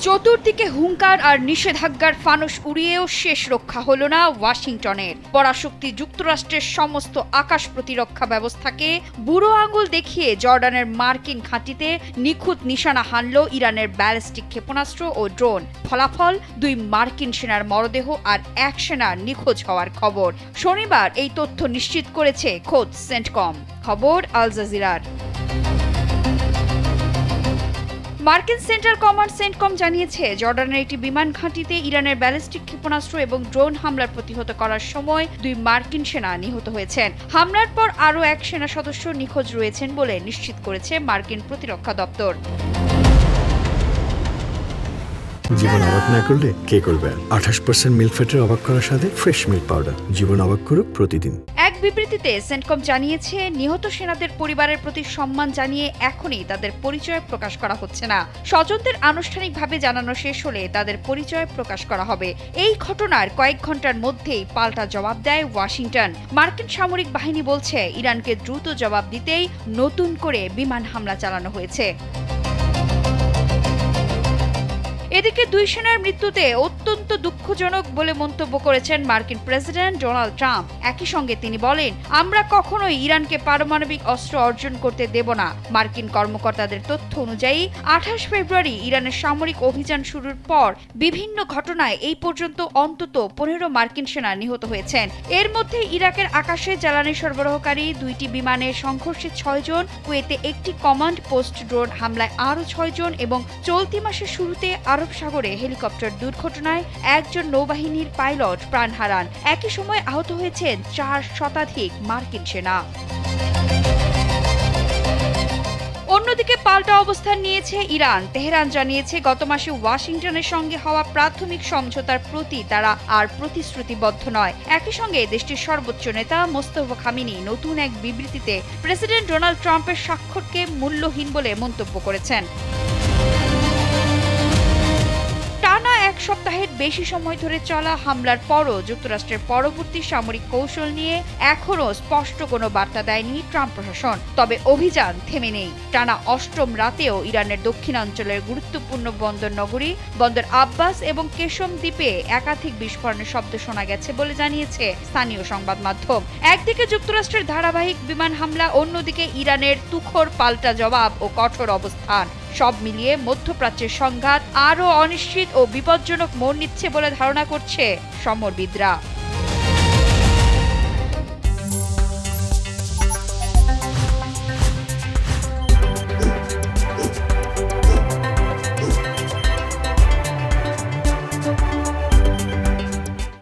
চতুর্দিকে হুঙ্কার আর নিষেধাজ্ঞার ফানুস উড়িয়েও শেষ রক্ষা হলো না ওয়াশিংটনের। পরাশক্তি যুক্তরাষ্ট্রের সমস্ত আকাশ প্রতিরক্ষা ব্যবস্থাকে বুড়ো আঙুল দেখিয়ে জর্ডানের মার্কিন ঘাঁটিতে নিখুঁত নিশানা হানল ইরানের ব্যালিস্টিক ক্ষেপণাস্ত্র ও ড্রোন। ফলাফল 2 মার্কিন সেনার মরদেহ আর 1 সেনার নিখোঁজ হওয়ার খবর। শনিবার এই তথ্য নিশ্চিত করেছে খোদ সেন্টকম। খবর আল জাজিরার। মার্কিন সেন্ট্রাল কমান্ড সেন্টকম জানিয়েছে, জর্ডানের একটি বিমান ঘাঁটিতে ইরানের ব্যালিস্টিক ক্ষেপণাস্ত্র এবং ড্রোন হামলার প্রতিহত করার সময় 2 মার্কিন সেনা নিহত হয়েছেন। হামলার পর আরও 1 সেনা সদস্য নিখোঁজ রয়েছেন বলে নিশ্চিত করেছে মার্কিন প্রতিরক্ষা দপ্তর। জীবন অবাক না করলে কে করবে? 28% মিল্ক ফ্যাটের অবাক করার সাথে ফ্রেশ মিল্ক পাউডার। জীবন অবাক করুক প্রতিদিন। এক বিবৃতিতে সেন্টকম জানিয়েছে, নিহত সেনাদের পরিবারের প্রতি সম্মান জানিয়ে এখনই তাদের পরিচয় প্রকাশ করা হচ্ছে না। স্বজনদের আনুষ্ঠানিকভাবে জানানো শেষ হলে তাদের পরিচয় প্রকাশ করা হবে। এই ঘটনার কয়েক ঘন্টার মধ্যেই পাল্টা জবাব দেয় ওয়াশিংটন। মার্কিন সামরিক বাহিনী বলছে, ইরানকে দ্রুত জবাব দিতেই নতুন করে বিমান হামলা চালানো হয়েছে। এদিকে 2 সেনার মৃত্যুতে অত্যন্ত দুঃখজনক বলে মন্তব্য করেছেন মার্কিন প্রেসিডেন্ট ডোনাল্ড ট্রাম্প। একই সঙ্গে তিনি বলেন, আমরা কখনোই ইরানকে পারমাণবিক অস্ত্র অর্জন করতে দেব না। মার্কিন কর্মকর্তাদের তথ্য অনুযায়ী 28 ফেব্রুয়ারি ইরানের সামরিক অভিযান শুরুর পর বিভিন্ন ঘটনায় এই পর্যন্ত অন্তত 15 মার্কিন সেনা নিহত হয়েছেন। এর মধ্যে ইরাকের আকাশে জ্বালানি সরবরাহকারী 2টি বিমানে সংঘর্ষে 6 জন, কুয়েতে একটি কমান্ড পোস্ট ড্রোন হামলায় আরও 6 জন এবং চলতি মাসের শুরুতে আরব সাগরে হেলিকপ্টার দুর্ঘটনায় 1 জন নৌবাহিনীর পাইলট প্রাণ হারান। একই সময় আহত হয়েছেন 4 শতাধিক মার্কিন সেনা। অন্যদিকে পাল্টা অবস্থান নিয়েছে ইরান। তেহরান জানিয়েছে, গত মাসে ওয়াশিংটনের সঙ্গে হওয়া প্রাথমিক সমঝোতার প্রতি তারা আর প্রতিশ্রুতিবদ্ধ নয়। একই সঙ্গে দেশটির সর্বোচ্চ নেতা মোস্তফা খামেনি নতুন এক বিবৃতিতে প্রেসিডেন্ট ডোনাল্ড ট্রাম্পের স্বাক্ষরকে মূল্যহীন বলে মন্তব্য করেছেন। টানা 1 সপ্তাহের বেশি সময় ধরে চলা হামলার পরও যুক্তরাষ্ট্রের পরবর্তী সামরিক কৌশল নিয়ে এখনও স্পষ্ট কোনো বার্তা দেয়নি ট্রাম্প প্রশাসন। তবে অভিযান থেমে নেই। টানা 8ম রাতেও ইরানের দক্ষিণাঞ্চলের গুরুত্বপূর্ণ বন্দর নগরী বন্দর আব্বাস এবং কেশম দ্বীপে একাধিক বিস্ফোরণের শব্দ শোনা গেছে বলে জানিয়েছে স্থানীয় সংবাদ মাধ্যম। একদিকে যুক্তরাষ্ট্রের ধারাবাহিক বিমান হামলা, অন্যদিকে ইরানের তুখোড় পাল্টা জবাব ও কঠোর অবস্থান। সব মিলিয়ে মধ্যপ্রাচ্যের সংঘাত আরও অনিশ্চিত ও বিপজ্জনক মোড় নিচ্ছে বলে ধারণা করছে সমরবিদরা।